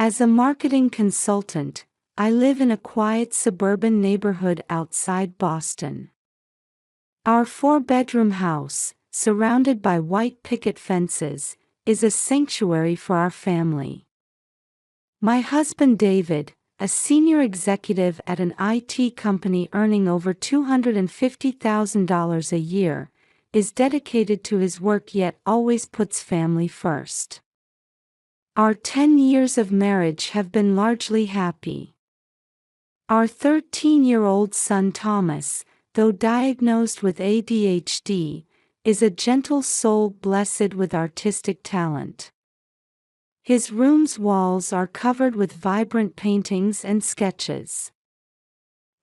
As a marketing consultant, I live in a quiet suburban neighborhood outside Boston. Our four-bedroom house, surrounded by white picket fences, is a sanctuary for our family. My husband David, a senior executive at an IT company earning over $250,000 a year, is dedicated to his work yet always puts family first. Our 10 years of marriage have been largely happy. Our 13-year-old son Thomas, though diagnosed with ADHD, is a gentle soul blessed with artistic talent. His room's walls are covered with vibrant paintings and sketches.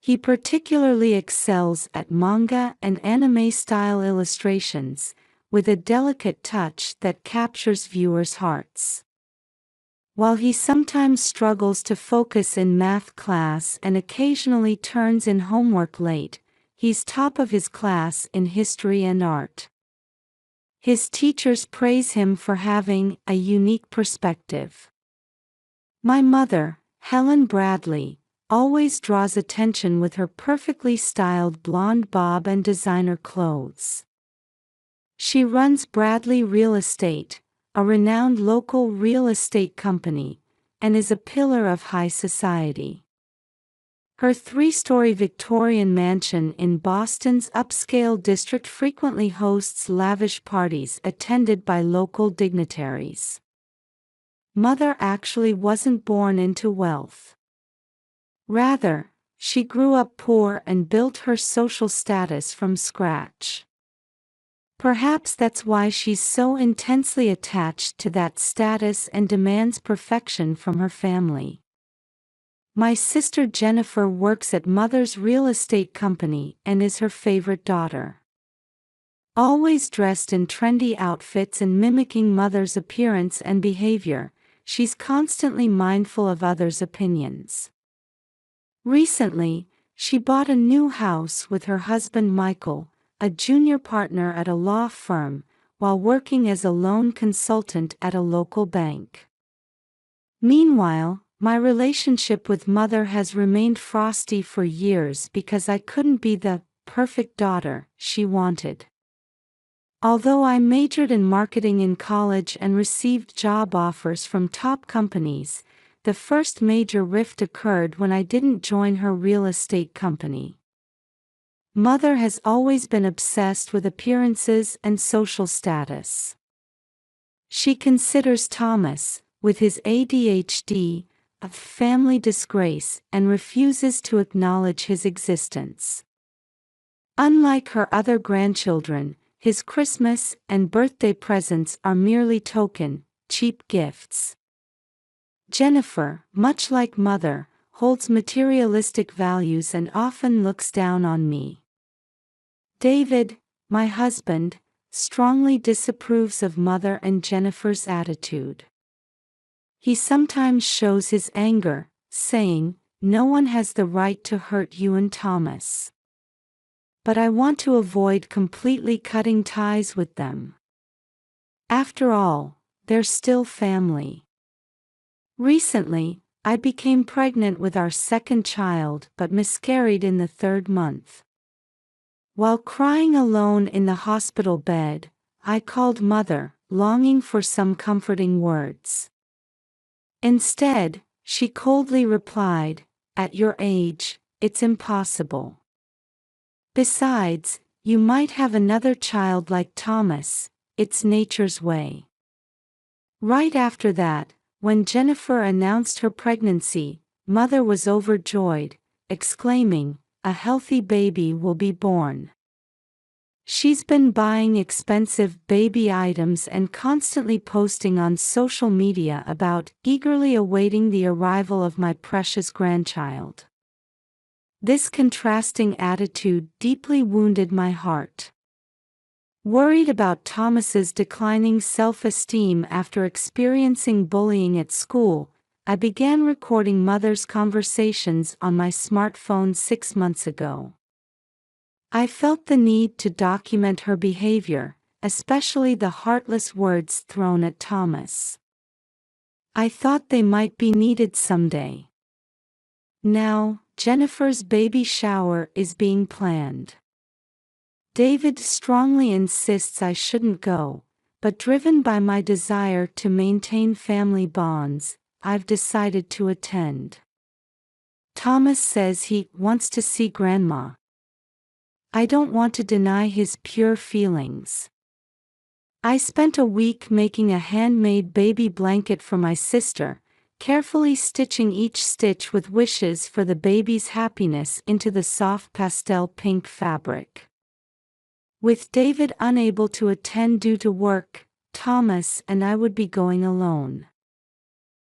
He particularly excels at manga and anime-style illustrations, with a delicate touch that captures viewers' hearts. While he sometimes struggles to focus in math class and occasionally turns in homework late, he's top of his class in history and art. His teachers praise him for having a unique perspective. My mother, Helen Bradley, always draws attention with her perfectly styled blonde bob and designer clothes. She runs Bradley Real Estate, a renowned local real estate company, and is a pillar of high society. Her three-story Victorian mansion in Boston's upscale district frequently hosts lavish parties attended by local dignitaries. Mother actually wasn't born into wealth. Rather, she grew up poor and built her social status from scratch. Perhaps that's why she's so intensely attached to that status and demands perfection from her family. My sister Jennifer works at Mother's real estate company and is her favorite daughter. Always dressed in trendy outfits and mimicking Mother's appearance and behavior, she's constantly mindful of others' opinions. Recently, she bought a new house with her husband Michael, a junior partner at a law firm, while working as a loan consultant at a local bank. Meanwhile, my relationship with Mother has remained frosty for years because I couldn't be the perfect daughter she wanted. Although I majored in marketing in college and received job offers from top companies, the first major rift occurred when I didn't join her real estate company. Mother has always been obsessed with appearances and social status. She considers Thomas, with his ADHD, a family disgrace and refuses to acknowledge his existence. Unlike her other grandchildren, his Christmas and birthday presents are merely token, cheap gifts. Jennifer, much like Mother, holds materialistic values and often looks down on me. David, my husband, strongly disapproves of Mother and Jennifer's attitude. He sometimes shows his anger, saying, "No one has the right to hurt you and Thomas." But I want to avoid completely cutting ties with them. After all, they're still family. Recently, I became pregnant with our second child but miscarried in the third month. While crying alone in the hospital bed, I called Mother, longing for some comforting words. Instead, she coldly replied, "At your age, it's impossible. Besides, you might have another child like Thomas, it's nature's way." Right after that, when Jennifer announced her pregnancy, Mother was overjoyed, exclaiming, "A healthy baby will be born." She's been buying expensive baby items and constantly posting on social media about eagerly awaiting the arrival of my precious grandchild. This contrasting attitude deeply wounded my heart. Worried about Thomas's declining self-esteem after experiencing bullying at school, I began recording Mother's conversations on my smartphone 6 months ago. I felt the need to document her behavior, especially the heartless words thrown at Thomas. I thought they might be needed someday. Now, Jennifer's baby shower is being planned. David strongly insists I shouldn't go, but driven by my desire to maintain family bonds, I've decided to attend. Thomas says he wants to see Grandma. I don't want to deny his pure feelings. I spent a week making a handmade baby blanket for my sister, carefully stitching each stitch with wishes for the baby's happiness into the soft pastel pink fabric. With David unable to attend due to work, Thomas and I would be going alone.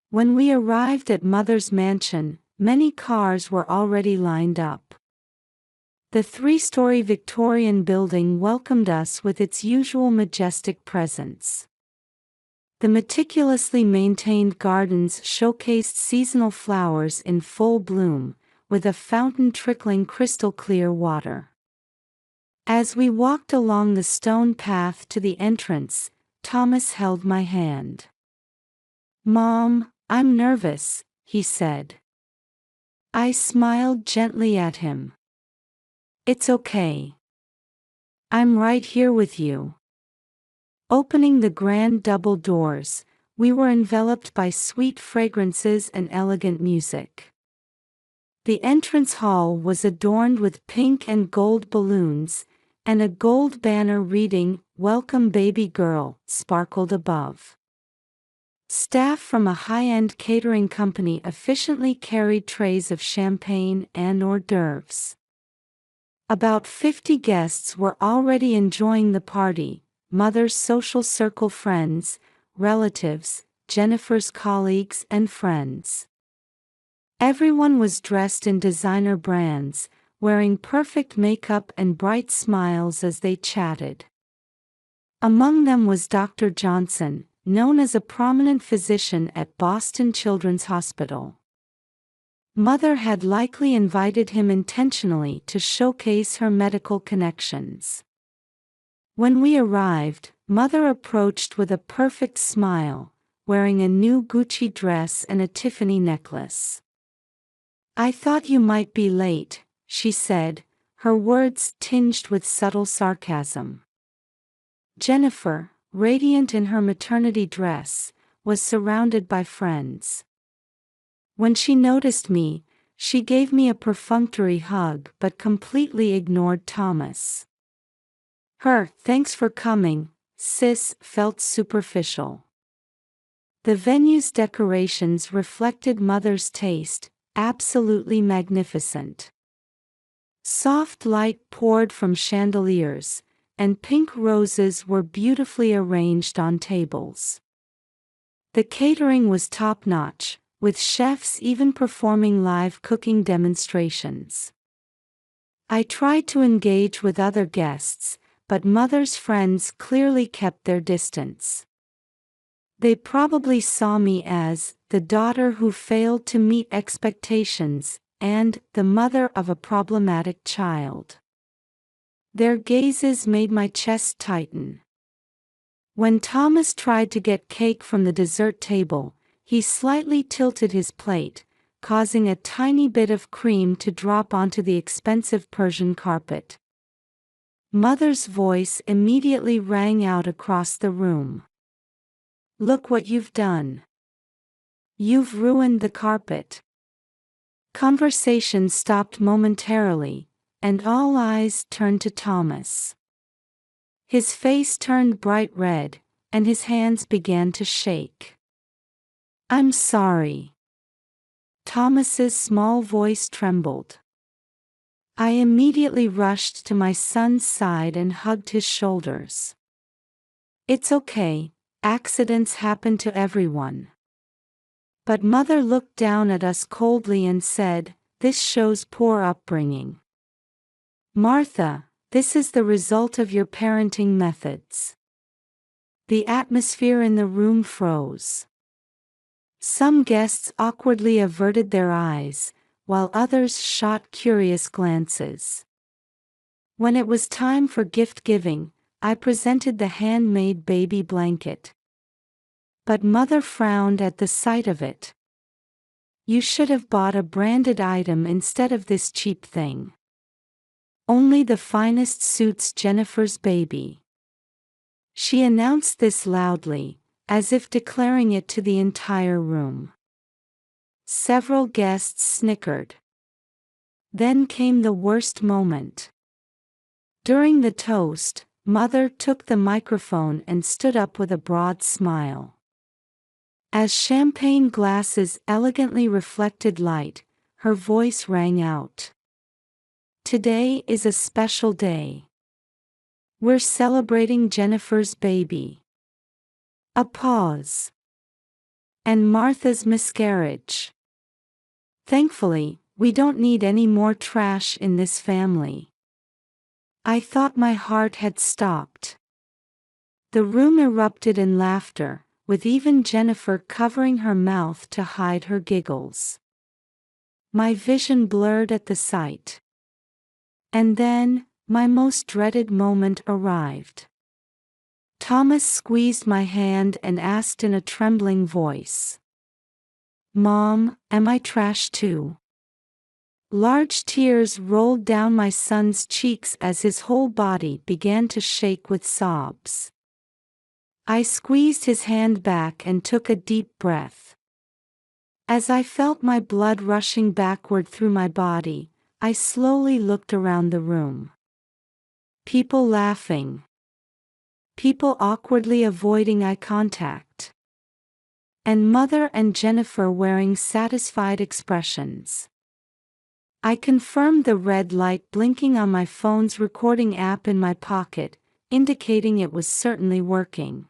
When we arrived at Mother's mansion, many cars were already lined up. The three-story Victorian building welcomed us with its usual majestic presence. The meticulously maintained gardens showcased seasonal flowers in full bloom, with a fountain trickling crystal-clear water. As we walked along the stone path to the entrance, Thomas held my hand. "Mom, I'm nervous," he said. I smiled gently at him. "It's okay. I'm right here with you." Opening the grand double doors, we were enveloped by sweet fragrances and elegant music. The entrance hall was adorned with pink and gold balloons, and a gold banner reading, "Welcome Baby Girl," sparkled above. Staff from a high-end catering company efficiently carried trays of champagne and hors d'oeuvres. About 50 guests were already enjoying the party: Mother's social circle friends, relatives, Jennifer's colleagues and friends. Everyone was dressed in designer brands, wearing perfect makeup and bright smiles as they chatted. Among them was Dr. Johnson, known as a prominent physician at Boston Children's Hospital. Mother had likely invited him intentionally to showcase her medical connections. When we arrived, Mother approached with a perfect smile, wearing a new Gucci dress and a Tiffany necklace. "I thought you might be late," she said, her words tinged with subtle sarcasm. Jennifer, radiant in her maternity dress, was surrounded by friends. When she noticed me, she gave me a perfunctory hug but completely ignored Thomas. Her "thanks for coming, sis" felt superficial. The venue's decorations reflected Mother's taste, absolutely magnificent. Soft light poured from chandeliers, and pink roses were beautifully arranged on tables. The catering was top-notch, with chefs even performing live cooking demonstrations. I tried to engage with other guests, but Mother's friends clearly kept their distance. They probably saw me as the daughter who failed to meet expectations, and the mother of a problematic child. Their gazes made my chest tighten. When Thomas tried to get cake from the dessert table, he slightly tilted his plate, causing a tiny bit of cream to drop onto the expensive Persian carpet. Mother's voice immediately rang out across the room. "Look what you've done. You've ruined the carpet." Conversation stopped momentarily, and all eyes turned to Thomas. His face turned bright red, and his hands began to shake. "I'm sorry." Thomas's small voice trembled. I immediately rushed to my son's side and hugged his shoulders. "It's okay, accidents happen to everyone." But Mother looked down at us coldly and said, "This shows poor upbringing. Martha, this is the result of your parenting methods." The atmosphere in the room froze. Some guests awkwardly averted their eyes, while others shot curious glances. When it was time for gift-giving, I presented the handmade baby blanket. But Mother frowned at the sight of it. You should have bought a branded item instead of this cheap thing. Only the finest suits Jennifer's baby. She announced this loudly, as if declaring it to the entire room. Several guests snickered. Then came the worst moment. During the toast, Mother took the microphone and stood up with a broad smile. As champagne glasses elegantly reflected light, her voice rang out. Today is a special day. We're celebrating Jennifer's baby. A pause. And Martha's miscarriage. Thankfully, we don't need any more trash in this family. I thought my heart had stopped. The room erupted in laughter, with even Jennifer covering her mouth to hide her giggles. My vision blurred at the sight. And then, my most dreaded moment arrived. Thomas squeezed my hand and asked in a trembling voice. Mom, am I trash too? Large tears rolled down my son's cheeks as his whole body began to shake with sobs. I squeezed his hand back and took a deep breath. As I felt my blood rushing backward through my body, I slowly looked around the room. People laughing. People awkwardly avoiding eye contact. And Mother and Jennifer wearing satisfied expressions. I confirmed the red light blinking on my phone's recording app in my pocket, indicating it was certainly working.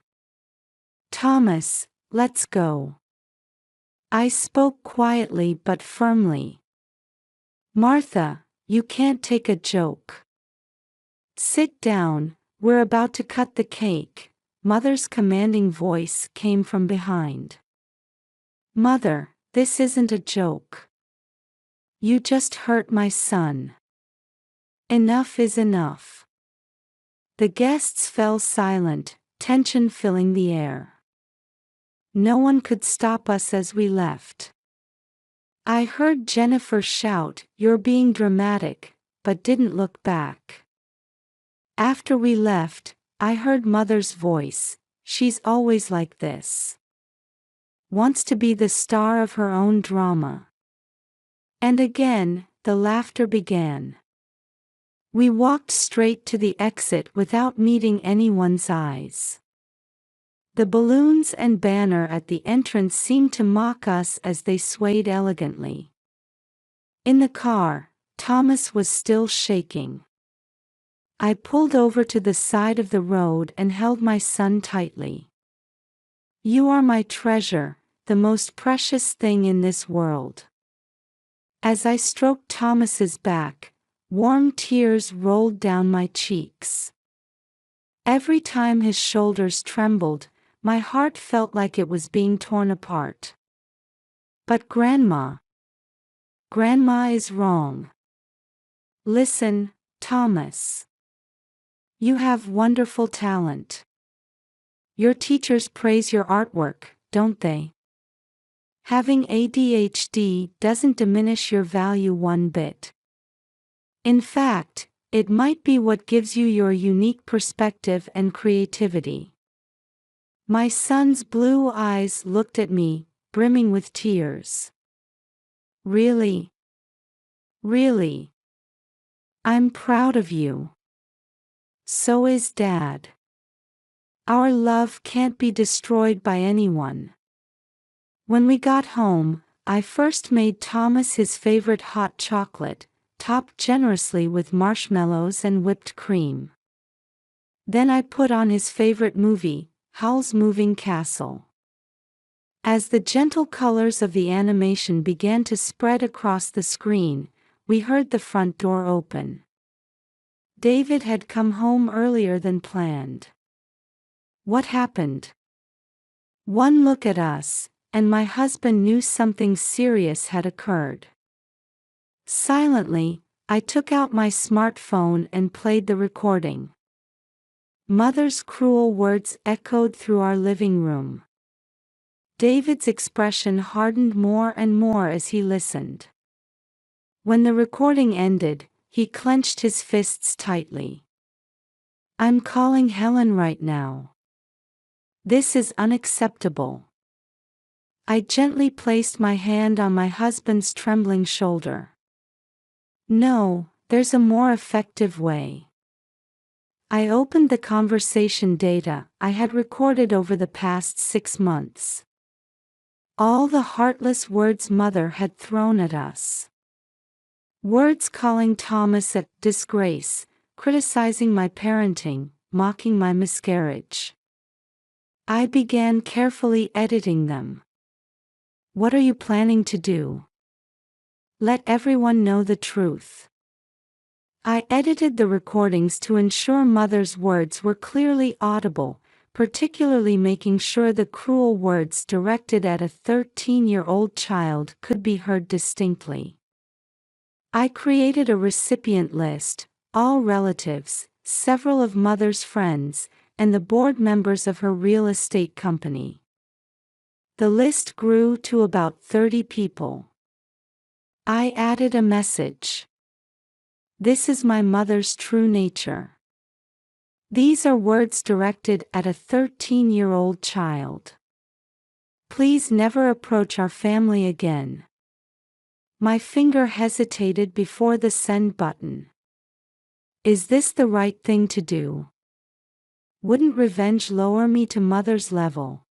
Thomas, let's go. I spoke quietly but firmly. Martha, you can't take a joke. Sit down, we're about to cut the cake. Mother's commanding voice came from behind. Mother, this isn't a joke. You just hurt my son. Enough is enough. The guests fell silent, tension filling the air. No one could stop us as we left. I heard Jennifer shout, "You're being dramatic," but didn't look back. After we left, I heard Mother's voice, "She's always like this. Wants to be the star of her own drama." And again, the laughter began. We walked straight to the exit without meeting anyone's eyes. The balloons and banner at the entrance seemed to mock us as they swayed elegantly. In the car, Thomas was still shaking. I pulled over to the side of the road and held my son tightly. You are my treasure, the most precious thing in this world. As I stroked Thomas's back, warm tears rolled down my cheeks. Every time his shoulders trembled, my heart felt like it was being torn apart. But Grandma is wrong. Listen, Thomas. You have wonderful talent. Your teachers praise your artwork, don't they? Having ADHD doesn't diminish your value one bit. In fact, it might be what gives you your unique perspective and creativity. My son's blue eyes looked at me, brimming with tears. Really? Really? I'm proud of you. So is Dad. Our love can't be destroyed by anyone. When we got home, I first made Thomas his favorite hot chocolate, topped generously with marshmallows and whipped cream. Then I put on his favorite movie, Howl's Moving Castle. As the gentle colors of the animation began to spread across the screen, we heard the front door open. David had come home earlier than planned. What happened? One look at us, and my husband knew something serious had occurred. Silently, I took out my smartphone and played the recording. Mother's cruel words echoed through our living room. David's expression hardened more and more as he listened. When the recording ended, he clenched his fists tightly. "I'm calling Helen right now. This is unacceptable." I gently placed my hand on my husband's trembling shoulder. "No, there's a more effective way." I opened the conversation data I had recorded over the past 6 months. All the heartless words Mother had thrown at us. Words calling Thomas a disgrace, criticizing my parenting, mocking my miscarriage. I began carefully editing them. "What are you planning to do? Let everyone know the truth." I edited the recordings to ensure Mother's words were clearly audible, particularly making sure the cruel words directed at a 13-year-old child could be heard distinctly. I created a recipient list, all relatives, several of Mother's friends, and the board members of her real estate company. The list grew to about 30 people. I added a message. "This is my mother's true nature." These are words directed at a 13-year-old child. "Please never approach our family again." My finger hesitated before the send button. Is this the right thing to do? Wouldn't revenge lower me to Mother's level?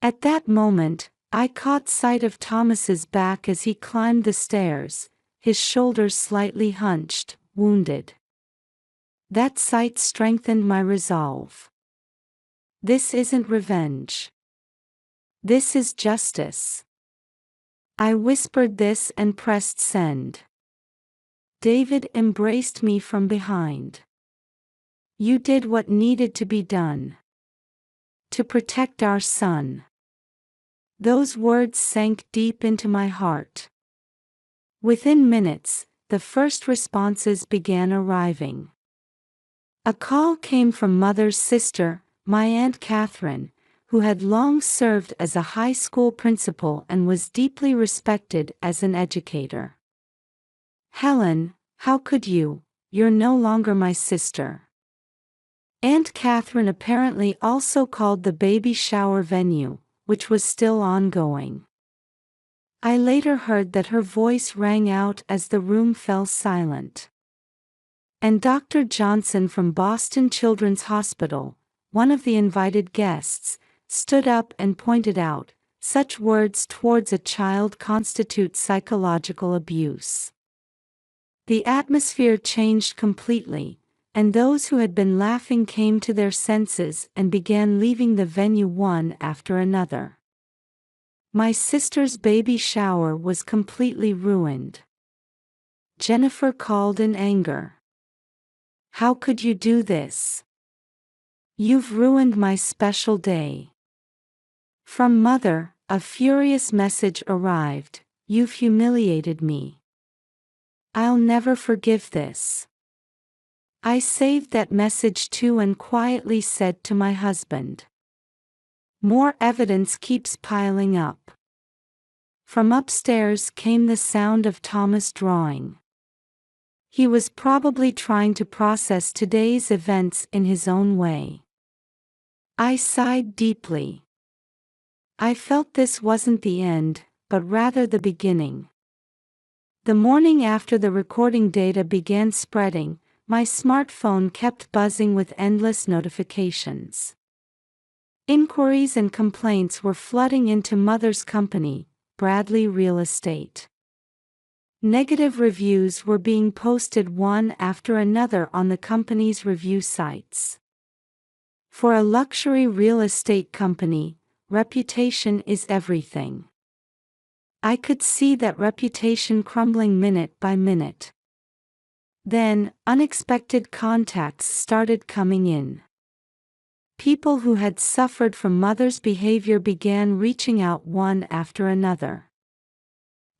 At that moment, I caught sight of Thomas's back as he climbed the stairs, his shoulders slightly hunched, wounded. That sight strengthened my resolve. This isn't revenge. This is justice. I whispered this and pressed send. David embraced me from behind. "You did what needed to be done. To protect our son." Those words sank deep into my heart. Within minutes, the first responses began arriving. A call came from Mother's sister, my Aunt Catherine, who had long served as a high school principal and was deeply respected as an educator. "Helen, how could you? You're no longer my sister." Aunt Catherine apparently also called the baby shower venue, which was still ongoing. I later heard that her voice rang out as the room fell silent. And Dr. Johnson from Boston Children's Hospital, one of the invited guests, stood up and pointed out, "Such words towards a child constitute psychological abuse." The atmosphere changed completely, and those who had been laughing came to their senses and began leaving the venue one after another. My sister's baby shower was completely ruined. Jennifer called in anger. "How could you do this? You've ruined my special day." From Mother, a furious message arrived, "You've humiliated me. I'll never forgive this." I saved that message too and quietly said to my husband, "More evidence keeps piling up." From upstairs came the sound of Thomas drawing. He was probably trying to process today's events in his own way. I sighed deeply. I felt this wasn't the end, but rather the beginning. The morning after the recording data began spreading, my smartphone kept buzzing with endless notifications. Inquiries and complaints were flooding into Mother's company, Bradley Real Estate. Negative reviews were being posted one after another on the company's review sites. For a luxury real estate company, reputation is everything. I could see that reputation crumbling minute by minute. Then, unexpected contacts started coming in. People who had suffered from Mother's behavior began reaching out one after another.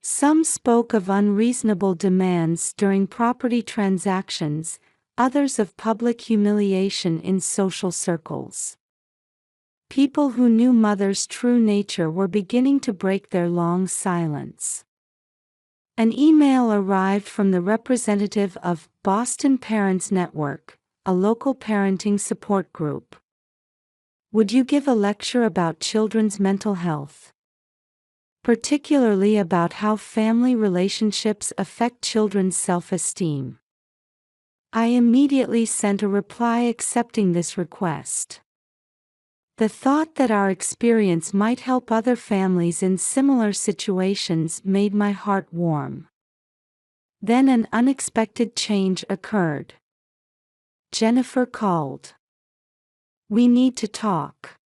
Some spoke of unreasonable demands during property transactions, others of public humiliation in social circles. People who knew Mother's true nature were beginning to break their long silence. An email arrived from the representative of Boston Parents Network, a local parenting support group. Would you give a lecture about children's mental health? Particularly about how family relationships affect children's self-esteem. I immediately sent a reply accepting this request. The thought that our experience might help other families in similar situations made my heart warm. Then an unexpected change occurred. Jennifer called. We need to talk.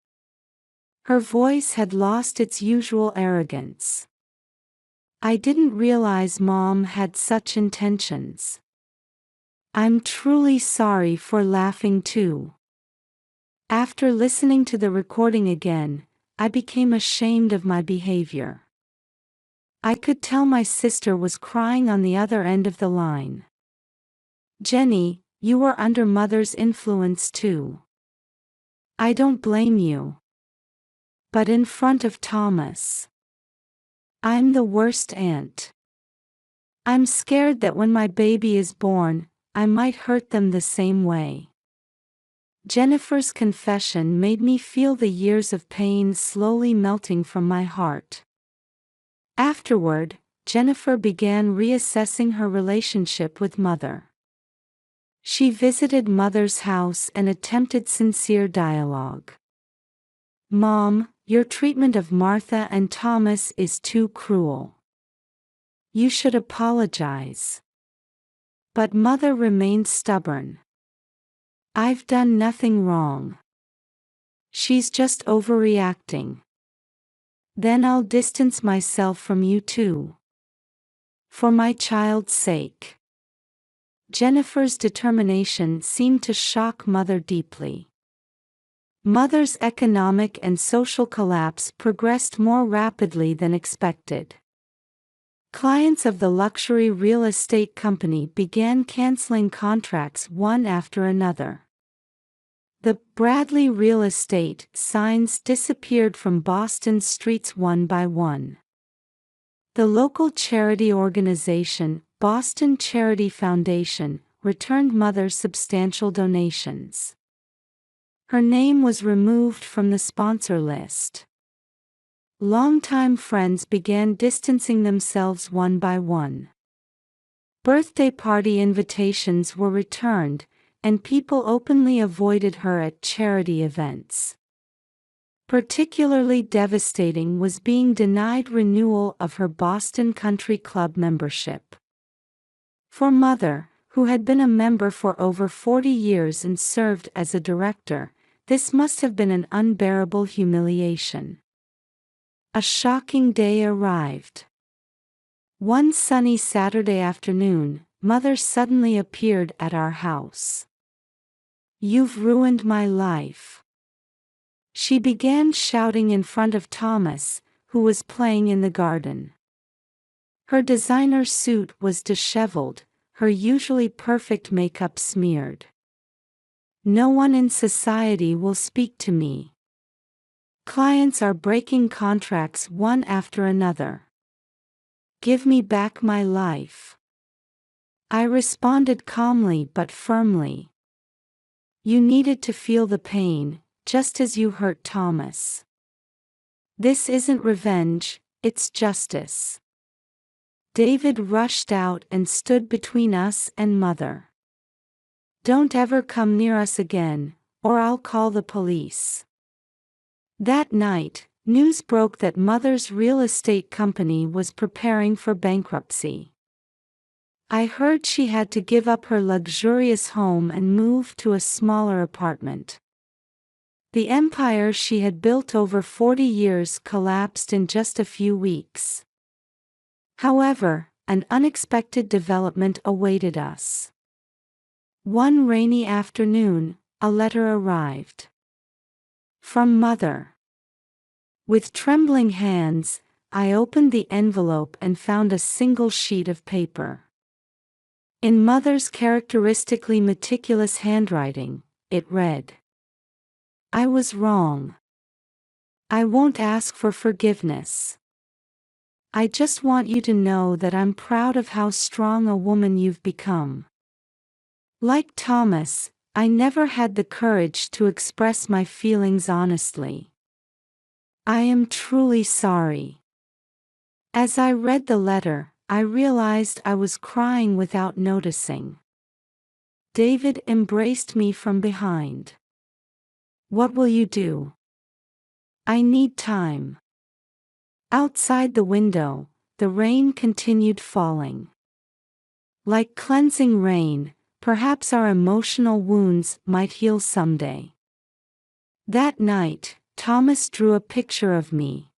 Her voice had lost its usual arrogance. I didn't realize Mom had such intentions. I'm truly sorry for laughing too. After listening to the recording again, I became ashamed of my behavior. I could tell my sister was crying on the other end of the line. Jenny, you were under Mother's influence too. I don't blame you. But in front of Thomas, I'm the worst aunt. I'm scared that when my baby is born, I might hurt them the same way. Jennifer's confession made me feel the years of pain slowly melting from my heart. Afterward, Jennifer began reassessing her relationship with Mother. She visited Mother's house and attempted sincere dialogue. Mom, your treatment of Martha and Thomas is too cruel. You should apologize. But Mother remained stubborn. I've done nothing wrong. She's just overreacting. Then I'll distance myself from you too. For my child's sake. Jennifer's determination seemed to shock Mother deeply. Mother's economic and social collapse progressed more rapidly than expected. Clients of the luxury real estate company began canceling contracts one after another. The Bradley Real Estate signs disappeared from Boston's streets one by one. The local charity organization, Boston Charity Foundation, returned Mother substantial donations. Her name was removed from the sponsor list. Longtime friends began distancing themselves one by one. Birthday party invitations were returned, and people openly avoided her at charity events. Particularly devastating was being denied renewal of her Boston Country Club membership. For Mother, who had been a member for over 40 years and served as a director, this must have been an unbearable humiliation. A shocking day arrived. One sunny Saturday afternoon, Mother suddenly appeared at our house. You've ruined my life. She began shouting in front of Thomas, who was playing in the garden. Her designer suit was disheveled, her usually perfect makeup smeared. No one in society will speak to me. Clients are breaking contracts one after another. Give me back my life. I responded calmly but firmly. You needed to feel the pain, just as you hurt Thomas. This isn't revenge, it's justice. David rushed out and stood between us and Mother. Don't ever come near us again, or I'll call the police. That night, news broke that Mother's real estate company was preparing for bankruptcy. I heard she had to give up her luxurious home and move to a smaller apartment. The empire she had built over 40 years collapsed in just a few weeks. However, an unexpected development awaited us. One rainy afternoon, a letter arrived. From Mother. With trembling hands, I opened the envelope and found a single sheet of paper. In Mother's characteristically meticulous handwriting, it read, I was wrong. I won't ask for forgiveness. I just want you to know that I'm proud of how strong a woman you've become. Like Thomas, I never had the courage to express my feelings honestly. I am truly sorry. As I read the letter, I realized I was crying without noticing. David embraced me from behind. What will you do? I need time. Outside the window, the rain continued falling. Like cleansing rain, perhaps our emotional wounds might heal someday. That night, Thomas drew a picture of me.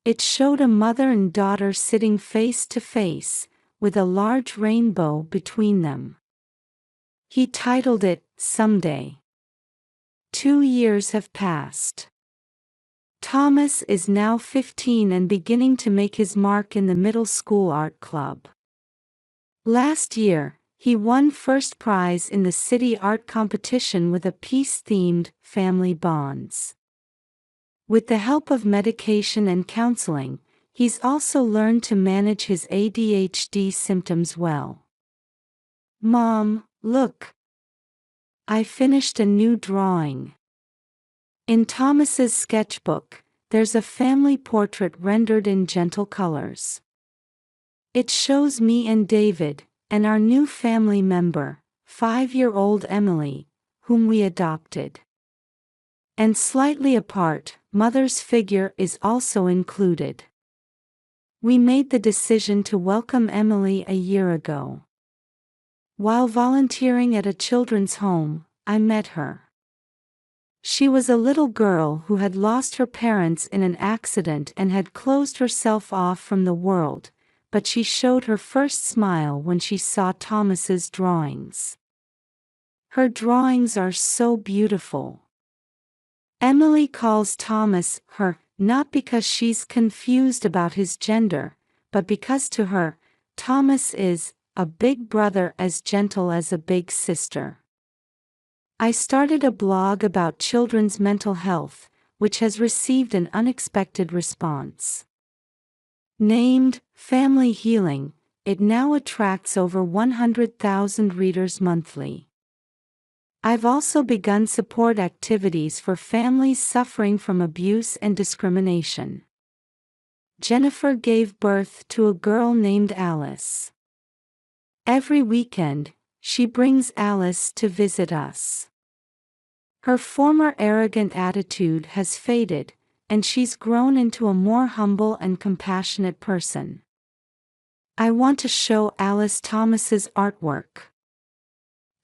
It showed a mother and daughter sitting face to face, with a large rainbow between them. He titled it, Someday. 2 years have passed. Thomas is now 15 and beginning to make his mark in the middle school art club. Last year, he won first prize in the city art competition with a piece themed Family Bonds. With the help of medication and counseling, he's also learned to manage his ADHD symptoms well. Mom, look. I finished a new drawing. In Thomas's sketchbook, there's a family portrait rendered in gentle colors. It shows me and David, and our new family member, 5-year-old Emily, whom we adopted. And slightly apart, Mother's figure is also included. We made the decision to welcome Emily a year ago. While volunteering at a children's home, I met her. She was a little girl who had lost her parents in an accident and had closed herself off from the world, but she showed her first smile when she saw Thomas's drawings. Her drawings are so beautiful. Emily calls Thomas her, not because she's confused about his gender, but because to her, Thomas is a big brother as gentle as a big sister. I started a blog about children's mental health, which has received an unexpected response. Named Family Healing, it now attracts over 100,000 readers monthly. I've also begun support activities for families suffering from abuse and discrimination. Jennifer gave birth to a girl named Alice. Every weekend, she brings Alice to visit us. Her former arrogant attitude has faded, and she's grown into a more humble and compassionate person. I want to show Alice Thomas's artwork.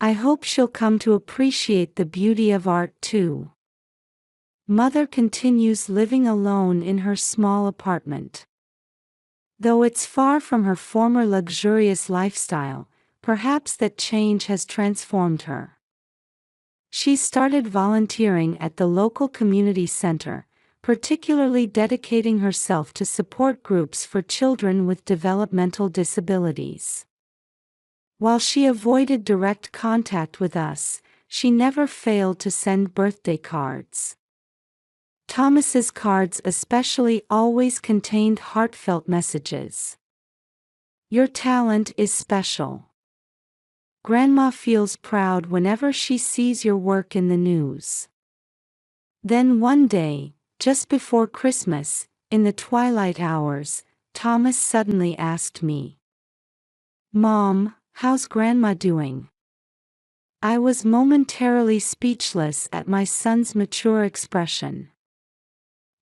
I hope she'll come to appreciate the beauty of art too. Mother continues living alone in her small apartment. Though it's far from her former luxurious lifestyle, perhaps that change has transformed her. She started volunteering at the local community center, particularly dedicating herself to support groups for children with developmental disabilities. While she avoided direct contact with us, she never failed to send birthday cards. Thomas's cards especially always contained heartfelt messages. Your talent is special. Grandma feels proud whenever she sees your work in the news. Then one day, just before Christmas, in the twilight hours, Thomas suddenly asked me, "Mom, how's Grandma doing?" I was momentarily speechless at my son's mature expression.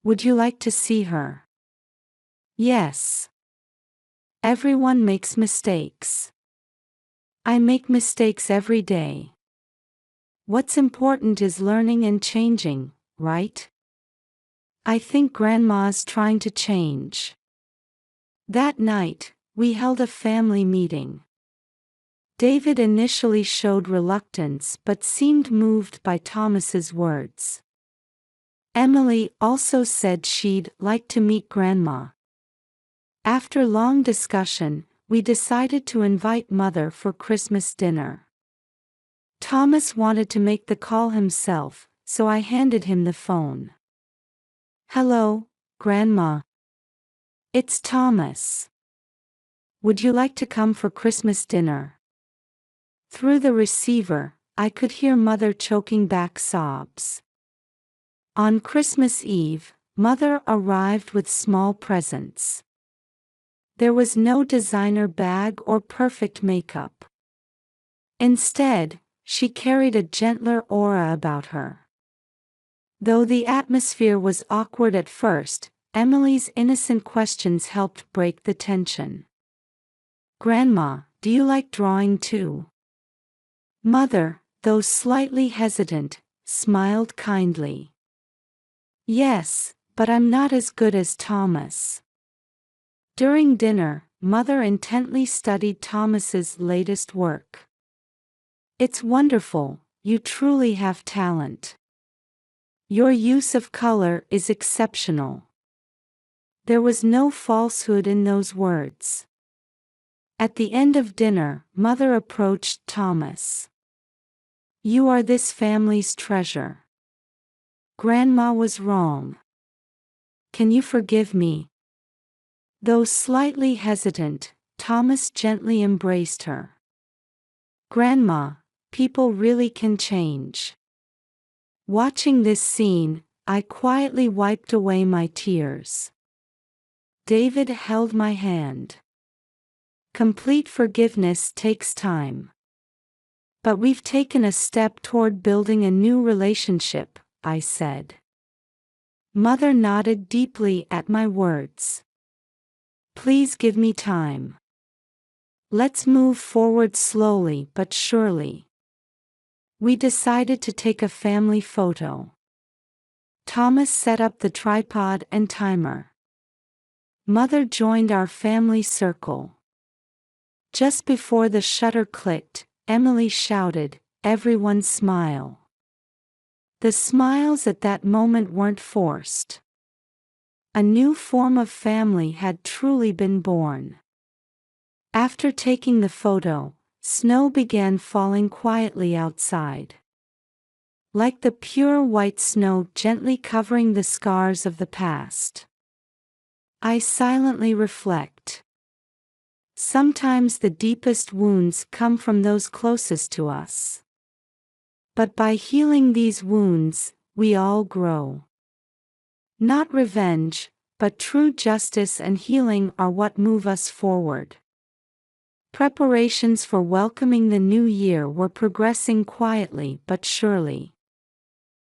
Would you like to see her? Yes. Everyone makes mistakes. I make mistakes every day. What's important is learning and changing, right? I think Grandma's trying to change. That night, we held a family meeting. David initially showed reluctance but seemed moved by Thomas's words. Emily also said she'd like to meet Grandma. After long discussion, we decided to invite Mother for Christmas dinner. Thomas wanted to make the call himself, so I handed him the phone. Hello, Grandma. It's Thomas. Would you like to come for Christmas dinner? Through the receiver, I could hear Mother choking back sobs. On Christmas Eve, Mother arrived with small presents. There was no designer bag or perfect makeup. Instead, she carried a gentler aura about her. Though the atmosphere was awkward at first, Emily's innocent questions helped break the tension. Grandma, do you like drawing too? Mother, though slightly hesitant, smiled kindly. Yes, but I'm not as good as Thomas. During dinner, Mother intently studied Thomas's latest work. It's wonderful, you truly have talent. Your use of color is exceptional. There was no falsehood in those words. At the end of dinner, Mother approached Thomas. You are this family's treasure. Grandma was wrong. Can you forgive me? Though slightly hesitant, Thomas gently embraced her. Grandma, people really can change. Watching this scene, I quietly wiped away my tears. David held my hand. Complete forgiveness takes time. But we've taken a step toward building a new relationship, I said. Mother nodded deeply at my words. Please give me time. Let's move forward slowly but surely. We decided to take a family photo. Thomas set up the tripod and timer. Mother joined our family circle. Just before the shutter clicked, Emily shouted, "Everyone smile." The smiles at that moment weren't forced. A new form of family had truly been born. After taking the photo, snow began falling quietly outside. Like the pure white snow gently covering the scars of the past. I silently reflect. Sometimes the deepest wounds come from those closest to us. But by healing these wounds, we all grow. Not revenge, but true justice and healing are what move us forward. Preparations for welcoming the new year were progressing quietly but surely.